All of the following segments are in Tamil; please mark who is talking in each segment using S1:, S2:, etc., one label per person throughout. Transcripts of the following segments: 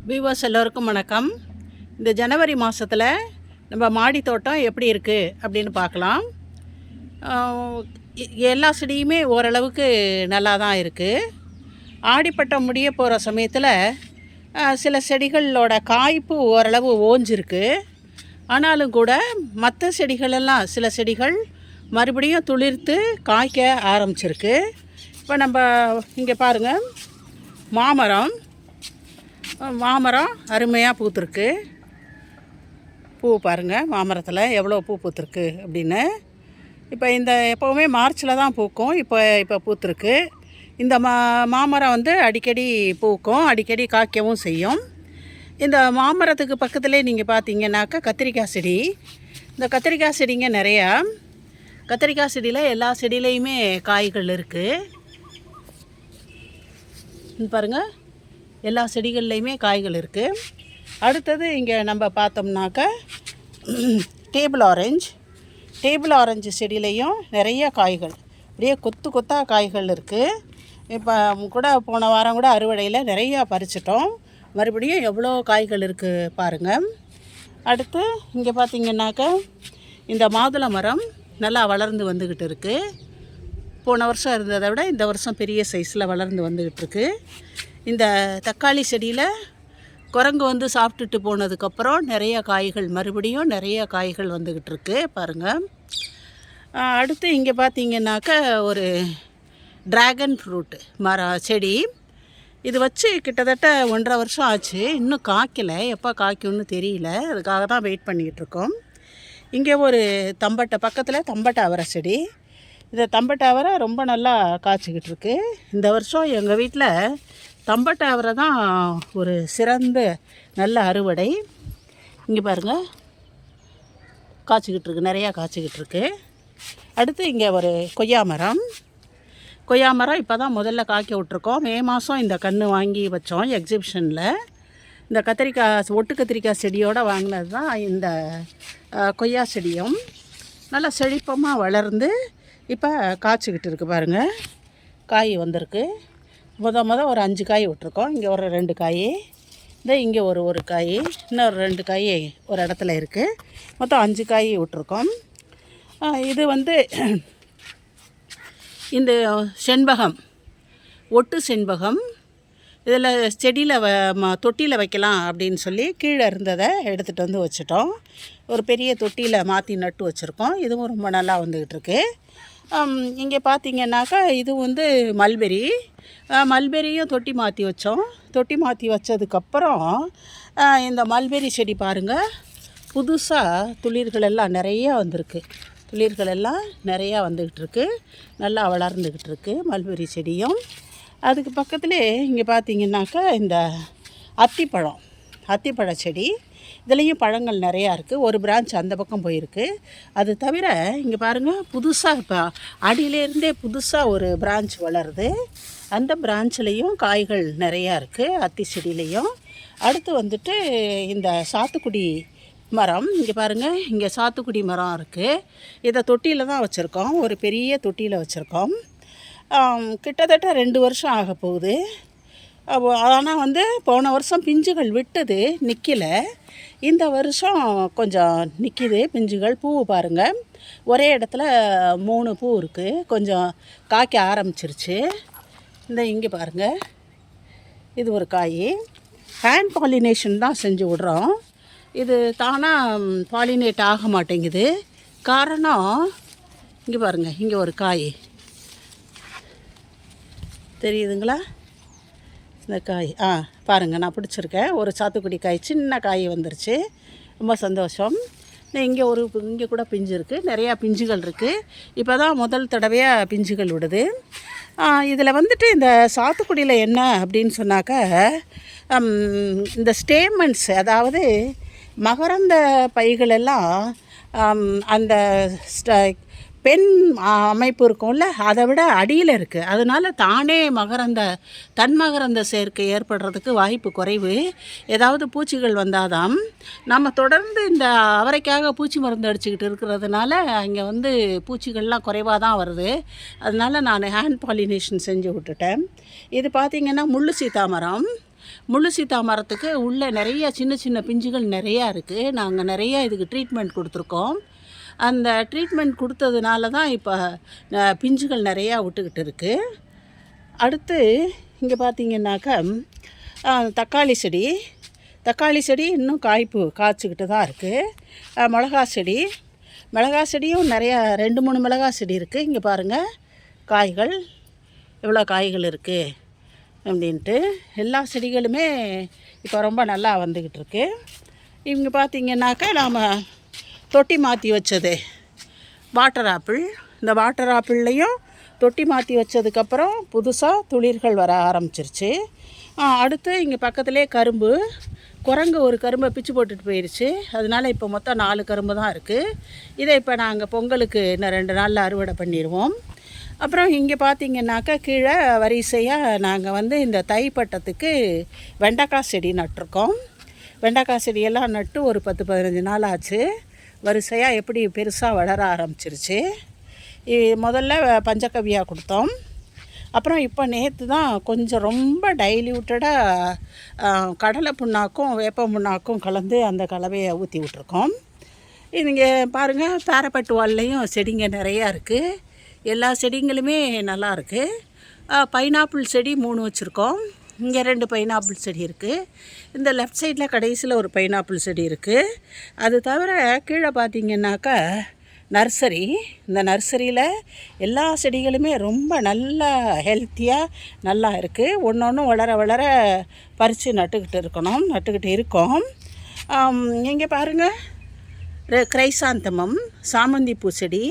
S1: வியூவர்ஸ் எல்லோருக்கும் வணக்கம். இந்த ஜனவரி மாதத்தில் நம்ம மாடி தோட்டம் எப்படி இருக்குது அப்படின்னு பார்க்கலாம். எல்லா செடியுமே ஓரளவுக்கு நல்லா தான் இருக்குது. ஆடிப்பட்டம் முடிய போகிற சமயத்தில் சில செடிகளோட காய்ப்பு ஓரளவு ஓஞ்சிருக்கு. ஆனாலும் கூட மற்ற செடிகளெல்லாம் சில செடிகள் மறுபடியும் துளிர்த்து காய்க்க ஆரம்பிச்சிருக்கு. இப்போ நம்ம இங்கே பாருங்கள், மாமரம் அருமையாக பூத்துருக்கு. பூ பாருங்கள், மாமரத்தில் எவ்வளோ பூ பூத்துருக்கு அப்படின்னு. இப்போ இந்த எப்போவுமே மார்ச்சில் தான் பூக்கும். இப்போ பூத்துருக்கு. இந்த மாமரம் வந்து அடிக்கடி பூக்கும், அடிக்கடி காய்க்கவும் செய்யும். இந்த மாமரத்துக்கு பக்கத்துலேயே நீங்கள் பார்த்தீங்கன்னாக்கா கத்திரிக்காய் செடி. இந்த கத்திரிக்காய் செடிங்க நிறையா. கத்திரிக்காய் செடியில் எல்லா செடியிலையுமே காய்கள் இருக்குது. பாருங்கள், எல்லா செடிகள்லையுமே காய்கள் இருக்குது. அடுத்தது இங்கே நம்ம பார்த்தோம்னாக்கா டேபிள் ஆரஞ்சு செடியிலையும் நிறைய காய்கள், அப்படியே கொத்தாக காய்கள் இருக்குது. இப்போ கூட போன வாரம் கூட அறுவடையில் நிறையா பறிச்சிட்டோம். மறுபடியும் எவ்வளோ காய்கள் இருக்குது பாருங்கள். அடுத்து இங்கே பார்த்திங்கன்னாக்கா இந்த மாதுளை மரம் நல்லா வளர்ந்து வந்துக்கிட்டு இருக்குது. போன வருஷம் இருந்ததை விட இந்த வருஷம் பெரிய சைஸில் வளர்ந்து வந்துக்கிட்டு இருக்குது. இந்த தக்காளி செடியில் குரங்கு வந்து சாப்பிட்டுட்டு போனதுக்கப்புறம் நிறைய காய்கள், மறுபடியும் நிறைய காய்கள் வந்துக்கிட்டு இருக்கு பாருங்கள். அடுத்து இங்கே பார்த்திங்கனாக்கா ஒரு ட்ராகன் ஃப்ரூட்டு செடி. இது வச்சு கிட்டத்தட்ட 1.5 வருஷம் ஆச்சு. இன்னும் காய்க்கலை. எப்போ காய்க்கும்னு தெரியல. அதுக்காக தான் வெயிட் பண்ணிக்கிட்டுருக்கோம். இங்கே ஒரு பக்கத்தில் தம்பட்டை அவரை செடி. இந்த தம்பட்டை அவரை ரொம்ப நல்லா காய்ச்சிக்கிட்டு இருக்கு. இந்த வருஷம் எங்கள் வீட்டில் தம்பட்டை அவரை தான் ஒரு சிறந்த நல்ல அறுவடை. இங்கே பாருங்கள், காய்ச்சிக்கிட்டு இருக்கு, நிறையா காய்ச்சிக்கிட்டு இருக்கு. அடுத்து இங்கே ஒரு கொய்யா மரம் இப்போ தான் முதல்ல காய்க்க விட்ருக்கோம். மே மாதம் இந்த கன்று வாங்கி வச்சோம் எக்ஸிபிஷனில். இந்த ஒட்டு கத்திரிக்காய் செடியோடு வாங்கினது தான் இந்த கொய்யா செடியும். நல்லா செழிப்பமாக வளர்ந்து இப்போ காய்ச்சிக்கிட்டு இருக்குது பாருங்கள். காய் வந்திருக்கு. ஒரு 5 காய் விட்ருக்கோம். இங்கே ஒரு 2 காய், இங்கே ஒரு காய், இன்னொரு 2 காய் ஒரு இடத்துல இருக்குது. மொத்தம் 5 காய் விட்ருக்கோம். இது வந்து இந்த செண்பகம், ஒட்டு செண்பகம். இதில் செடியில் தொட்டியில் வைக்கலாம் அப்படின்னு சொல்லி கீழே இருந்ததை எடுத்துகிட்டு வந்து வச்சுட்டோம். ஒரு பெரிய தொட்டியில் மாற்றி நட்டு வச்சுருக்கோம். இதுவும் ரொம்ப நல்லா வந்துக்கிட்டு இருக்கு. இங்கே பார்த்திங்கன்னாக்கா இது வந்து மல்பெரியும் தொட்டி மாற்றி வச்சோம். தொட்டி மாற்றி வச்சதுக்கப்புறம் இந்த மல்பெரி செடி பாருங்கள், புதுசாக துளிர்கள் எல்லாம் நிறையா வந்திருக்கு. வந்துக்கிட்டு இருக்கு. நல்லா வளர்ந்துக்கிட்டு இருக்கு மல்பெரி செடியும். அதுக்கு பக்கத்துலேயே இங்கே பார்த்திங்கனாக்கா இந்த அத்திப்பழ செடி. இதுலேயும் பழங்கள் நிறையா இருக்குது. ஒரு பிரான்ச் அந்த பக்கம் போயிருக்கு. அது தவிர இங்கே பாருங்கள், புதுசாக இப்போ அடியிலேருந்தே புதுசாக ஒரு பிரான்ச் வளருது. அந்த பிரான்ச்லேயும் காய்கள் நிறையா இருக்குது, அத்தி செடியிலையும். அடுத்து வந்துட்டு இந்த சாத்துக்குடி மரம். இங்கே பாருங்கள், இங்கே சாத்துக்குடி மரம் இருக்குது. இதை தொட்டியில் தான் வச்சுருக்கோம், ஒரு பெரிய தொட்டியில் வச்சுருக்கோம். கிட்டத்தட்ட 2 வருஷம் ஆக போகுது. ஆனால் வந்து போன வருஷம் பிஞ்சுகள் விட்டது, நிற்கலை. இந்த வருஷம் கொஞ்சம் நிற்கிது பிஞ்சுகள். பூ பாருங்கள், ஒரே இடத்துல 3 பூ இருக்குது. கொஞ்சம் காய்க்க ஆரம்பிச்சிருச்சு. இங்கே பாருங்கள், இது ஒரு காய். ஹேண்ட் பாலினேஷன் தான் செஞ்சு விட்றோம். இது தானாக பாலினேட் ஆக மாட்டேங்குது. காரணம் இங்கே பாருங்கள், இங்கே ஒரு காய் தெரியுதுங்களா? இந்த காய் பாருங்கள், நான் பிடிச்சிருக்கேன். ஒரு சாத்துக்குடி காய், சின்ன காய் வந்துருச்சு. ரொம்ப சந்தோஷம். இங்கே கூட பிஞ்சு இருக்குது, நிறையா பிஞ்சுகள் இருக்குது. இப்போ தான் முதல் தடவையாக பிஞ்சுகள் விடுது. இதில் வந்துட்டு இந்த சாத்துக்குடியில் என்ன அப்படின்னு சொன்னாக்கா, இந்த ஸ்டேமன்ஸ், அதாவது மகரந்த பைகளெல்லாம் அந்த பெண் அமைப்பு இருக்கும்ல, அதை விட அடியில் இருக்குது. அதனால் தானே தன்மகரந்த சேர்க்கை ஏற்படுறதுக்கு வாய்ப்பு குறைவு. ஏதாவது பூச்சிகள் வந்தாதான். நம்ம தொடர்ந்து இந்த அவரைக்காக பூச்சி மருந்து அடிச்சுக்கிட்டு இருக்கிறதுனால அங்கே வந்து பூச்சிகள்லாம் குறைவாக தான் வருது. அதனால் நான் ஹேண்ட் பாலினேஷன் செஞ்சு விட்டுட்டேன். இது பார்த்திங்கன்னா முள்ளு சீத்தாமரம். முள்ளு சீத்தா மரத்துக்கு உள்ளே நிறைய சின்ன சின்ன பிஞ்சுகள் நிறையா இருக்குது. நாங்கள் நிறையா இதுக்கு ட்ரீட்மெண்ட் கொடுத்துருக்கோம். அந்த ட்ரீட்மெண்ட் கொடுத்ததுனால தான் இப்போ பிஞ்சுகள் நிறையா விட்டுக்கிட்டு இருக்குது. அடுத்து இங்கே பார்த்திங்கன்னாக்கா தக்காளி செடி இன்னும் காய்ச்சிக்கிட்டு தான் இருக்குது. மிளகா செடியும் நிறையா 2-3 மிளகா செடி இருக்குது. இங்கே பாருங்கள் காய்கள் எவ்வளோ காய்கள் இருக்குது அப்படின்ட்டு. எல்லா செடிகளுமே இப்போ ரொம்ப நல்லா வந்துக்கிட்டு இருக்கு. இவங்க பார்த்திங்கன்னாக்கா நாம் தொட்டி மாற்றி வச்சது வாட்டர் ஆப்பிள். இந்த வாட்டர் ஆப்பிள்லேயும் தொட்டி மாற்றி வச்சதுக்கப்புறம் புதுசாக துளிர்கள் வர ஆரம்பிச்சிருச்சு. அடுத்து இங்கே பக்கத்துலேயே குரங்கு ஒரு கரும்பை பிச்சு போட்டுட்டு போயிடுச்சு. அதனால் இப்போ மொத்தம் 4 கரும்பு தான் இருக்குது. இதை இப்போ நாங்கள் பொங்கலுக்கு இன்னும் 2 நாளில் அறுவடை பண்ணிடுவோம். அப்புறம் இங்கே பார்த்திங்கனாக்கா கீழே வரிசையாக நாங்கள் இந்த தைப்பட்டத்துக்கு வெண்டைக்காய் செடி நட்டிருக்கோம். வெண்டைக்காய் செடியெல்லாம் நட்டு ஒரு 10-15 நாள் ஆச்சு. வரிசையாக எப்படி பெருசாக வளர ஆரம்பிச்சிருச்சு. முதல்ல பஞ்சகவ்யா கொடுத்தோம். அப்புறம் இப்போ நேற்று தான் கொஞ்சம் ரொம்ப டைல்யூட்டடாக கடலை புண்ணாக்கும் வேப்ப புண்ணாக்கும் கலந்து அந்த கலவையை ஊற்றி விட்ருக்கோம். இங்கே பாருங்கள் பேரப்பட்டு வால்லையும் செடிங்க நிறையா இருக்குது. எல்லா செடிங்களுமே நல்லாயிருக்கு. பைனாப்பிள் செடி 3 வச்சுருக்கோம். இங்கே 2 பைனாப்பிள் செடி இருக்குது. இந்த லெஃப்ட் சைடில் கடைசியில் ஒரு பைனாப்பிள் செடி இருக்குது. அது தவிர கீழே பார்த்திங்கன்னாக்கா நர்சரி. இந்த நர்சரியில் எல்லா செடிகளுமே ரொம்ப நல்லா ஹெல்த்தியாக நல்லா இருக்குது. ஒன்று வளர வளர பறித்து நட்டுக்கிட்டு இருக்கோம். இங்கே பாருங்கள் கிரைசாந்தமம் சாமந்தி பூ செடி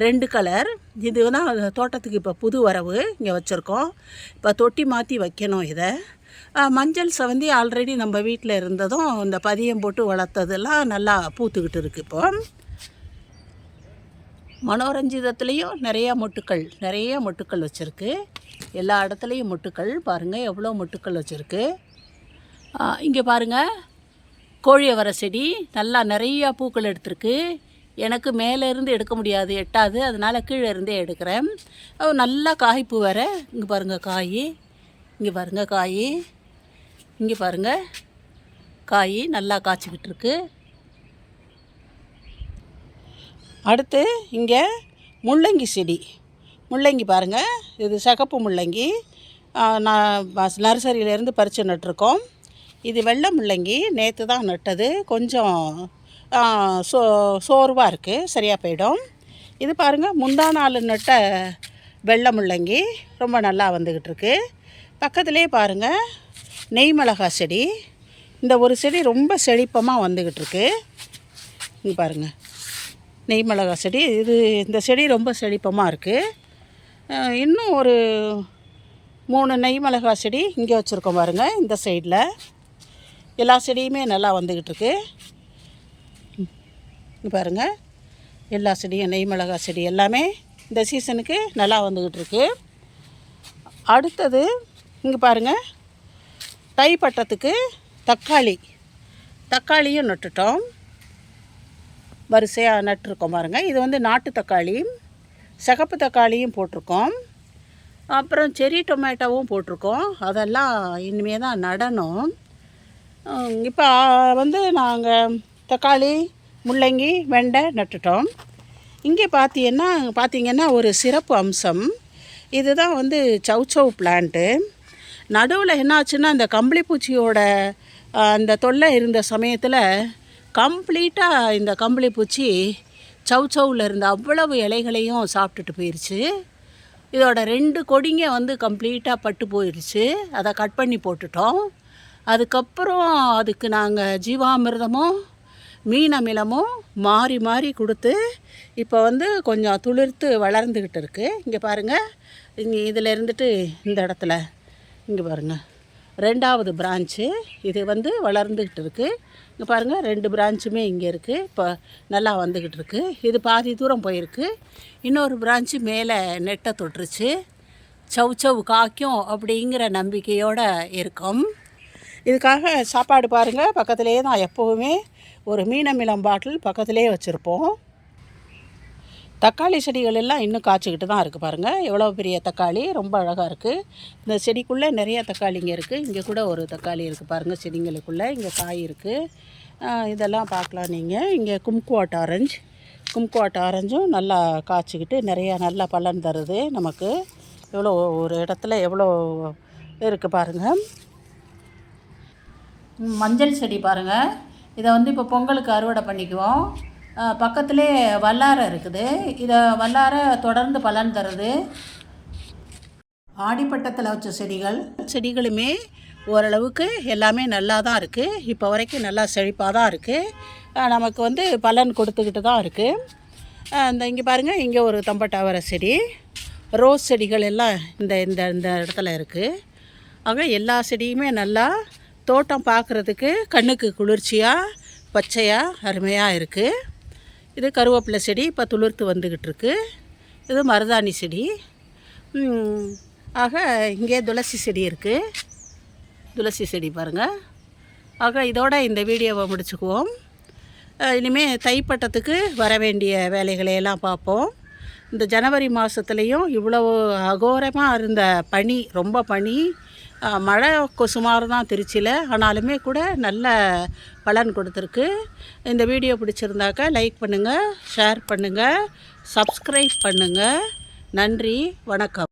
S1: 2 கலர். இது தான் தோட்டத்துக்கு இப்போ புது வரவு இங்கே வச்சுருக்கோம். இப்போ தொட்டி மாற்றி வைக்கணும். இதை மஞ்சள் செவந்தி ஆல்ரெடி நம்ம வீட்டில் இருந்ததும் இந்த பதியம் போட்டு வளர்த்ததெல்லாம் நல்லா பூத்துக்கிட்டு இருக்குது. இப்போ மனோரஞ்சிதத்துலேயும் நிறைய மொட்டுக்கள் வச்சுருக்கு. எல்லா இடத்துலையும் மொட்டுக்கள் பாருங்கள் எவ்வளோ மொட்டுக்கள் வச்சுருக்கு. இங்கே பாருங்கள் கோழியவரை செடி நல்லா நிறையா பூக்கள் எடுத்திருக்கு. எனக்கு மேலேருந்து எடுக்க முடியாது, எட்டாது. அதனால் கீழே இருந்தே எடுக்கிறேன். நல்லா காய்ப்பு வேறு. இங்கே பாருங்கள் காய் நல்லா காய்ச்சிக்கிட்டு இருக்கு. அடுத்து இங்கே முள்ளங்கி பாருங்கள். இது சிகப்பு முள்ளங்கி. நான் நர்சரியிலேருந்து பறித்து நட்டிருக்கோம். இது வெள்ளை முள்ளங்கி நேற்று தான் நட்டது. கொஞ்சம் சோர்வாக இருக்குது, சரியாக போயிடும். இது பாருங்கள் முந்தா நாள் நட்ட வெள்ளை முள்ளங்கி ரொம்ப நல்லா வந்துக்கிட்டு இருக்கு. பக்கத்துலேயே பாருங்கள் நெய் மிளகா செடி. இந்த ஒரு செடி ரொம்ப செழிப்பமாக வந்துக்கிட்டு இருக்கு. இங்கே பாருங்கள் நெய் மிளகா செடி. இந்த செடி ரொம்ப செழிப்பமாக இருக்குது. இன்னும் ஒரு 3 நெய் மிளகா செடி இங்கே வச்சுருக்கோம் பாருங்கள். இந்த சைடில் எல்லா செடியுமே நல்லா வந்துக்கிட்டு இருக்கு. இங்கே பாருங்கள் எல்லா செடியும் நெய் மிளகா செடி எல்லாமே இந்த சீசனுக்கு நல்லா வந்துக்கிட்டு இருக்கு. அடுத்தது இங்கே பாருங்கள் தைப்பட்டத்துக்கு தக்காளியும் நட்டுட்டோம். வரிசையாக நட்டுருக்கோம் பாருங்கள். இது நாட்டு தக்காளி, சிகப்பு தக்காளியும் போட்டிருக்கோம். அப்புறம் செரி டொமேட்டோவும் போட்டிருக்கோம். அதெல்லாம் இனிமே தான் நடணும். இப்போ நாங்கள் தக்காளி, முள்ளங்கி, வெண்டை நட்டுட்டோம். இங்கே பார்த்தீங்கன்னா ஒரு சிறப்பு அம்சம். இதுதான் சௌச்சௌ பிளான்ட்டு. நடுவில் என்னாச்சுன்னா இந்த கம்பளிப்பூச்சியோட அந்த தொல்லை இருந்த சமயத்தில் கம்ப்ளீட்டாக இந்த கம்பளிப்பூச்சி சௌச்சௌவில் இருந்த அவ்வளவு இலைகளையும் சாப்பிட்டுட்டு போயிடுச்சு. இதோட 2 கொடிங்க கம்ப்ளீட்டாக பட்டு போயிடுச்சு. அதை கட் பண்ணி போட்டுட்டோம். அதுக்கப்புறம் அதுக்கு நாங்கள் ஜீவாமிர்தமும் மீன் அமிலமும் மாறி மாறி கொடுத்து இப்போ கொஞ்சம் துளிர்த்து வளர்ந்துக்கிட்டு இருக்குது. இங்கே பாருங்கள் இதில் இருந்துட்டு இந்த இடத்துல இங்கே பாருங்கள் 2வது பிரான்ச்சு இது வளர்ந்துக்கிட்டு இருக்குது. இங்கே பாருங்கள் 2 பிரான்ச்சுமே இங்கே இருக்குது. இப்போ நல்லா வந்துக்கிட்டு இருக்குது. இது பாதி தூரம் போயிருக்கு. இன்னொரு பிரான்ச்சு மேலே நெட்டை தொட்டுருச்சு. சௌச்சௌ காய்க்கும் அப்படிங்கிற நம்பிக்கையோடு இருக்கும். இதுக்காக சாப்பாடு பாருங்கள் பக்கத்துலேயே தான் எப்போவுமே ஒரு மீனமிலம் பாட்டில் பக்கத்துலேயே வச்சுருப்போம். தக்காளி செடிகள் எல்லாம் இன்னும் காய்ச்சிக்கிட்டு தான் இருக்குது பாருங்கள். எவ்வளோ பெரிய தக்காளி, ரொம்ப அழகாக இருக்குது. இந்த செடிக்குள்ளே நிறைய தக்காளிங்க இருக்குது. இங்கே கூட ஒரு தக்காளி இருக்குது பாருங்கள் செடிங்களுக்குள்ளே. இங்கே காய் இருக்குது. இதெல்லாம் பார்க்கலாம் நீங்கள். இங்கே கும்குவாட் ஆரஞ்சும் நல்லா காய்ச்சிக்கிட்டு நிறையா நல்லா பலன் தருது நமக்கு. எவ்வளோ ஒரு இடத்துல எவ்வளோ இருக்குது பாருங்கள். மஞ்சள் செடி பாருங்கள். இதை வந்து இப்போ பொங்கலுக்கு அறுவடை பண்ணிக்குவோம். பக்கத்திலே வல்லாரை இருக்குது. இதை வல்லாரை தொடர்ந்து பலன் தருது. ஆடிப்பட்டத்தில் வச்ச செடிகளுமே ஓரளவுக்கு எல்லாமே நல்லா தான் இருக்குது. இப்போ வரைக்கும் நல்லா செழிப்பாக தான் இருக்குது. நமக்கு வந்து பலன் கொடுத்துக்கிட்டு தான் இருக்குது. இங்கே பாருங்கள், இங்கே ஒரு தம்பட்டாவரை செடி, ரோஸ் செடிகள் எல்லாம் இந்த இந்த இந்த இடத்துல இருக்குது. ஆக எல்லா செடியுமே நல்லா தோட்டம் பார்க்குறதுக்கு கண்ணுக்கு குளிர்ச்சியாக பச்சையாக அருமையாக இருக்குது. இது கருவேப்பிலை செடி இப்போ துளிர்த்து வந்துக்கிட்டு இருக்கு. இது மருதாணி செடி. ஆக இங்கே துளசி செடி இருக்குது. துளசி செடி பாருங்கள். ஆக இதோட இந்த வீடியோவை முடிச்சுக்குவோம். இனிமேல் தைப்பட்டத்துக்கு வர வேண்டிய வேலைகளையெல்லாம் பார்ப்போம். இந்த ஜனவரி மாதத்துலேயும் இவ்வளவு அகோரமாக இருந்த பனி, ரொம்ப பனி, மழை சுமார் தான் திருச்சியில், ஆனாலுமே கூட நல்ல பலன் கொடுத்துருக்கு. இந்த வீடியோ பிடிச்சிருந்தாக்கா லைக் பண்ணுங்கள், ஷேர் பண்ணுங்கள், சப்ஸ்கிரைப் பண்ணுங்கள். நன்றி, வணக்கம்.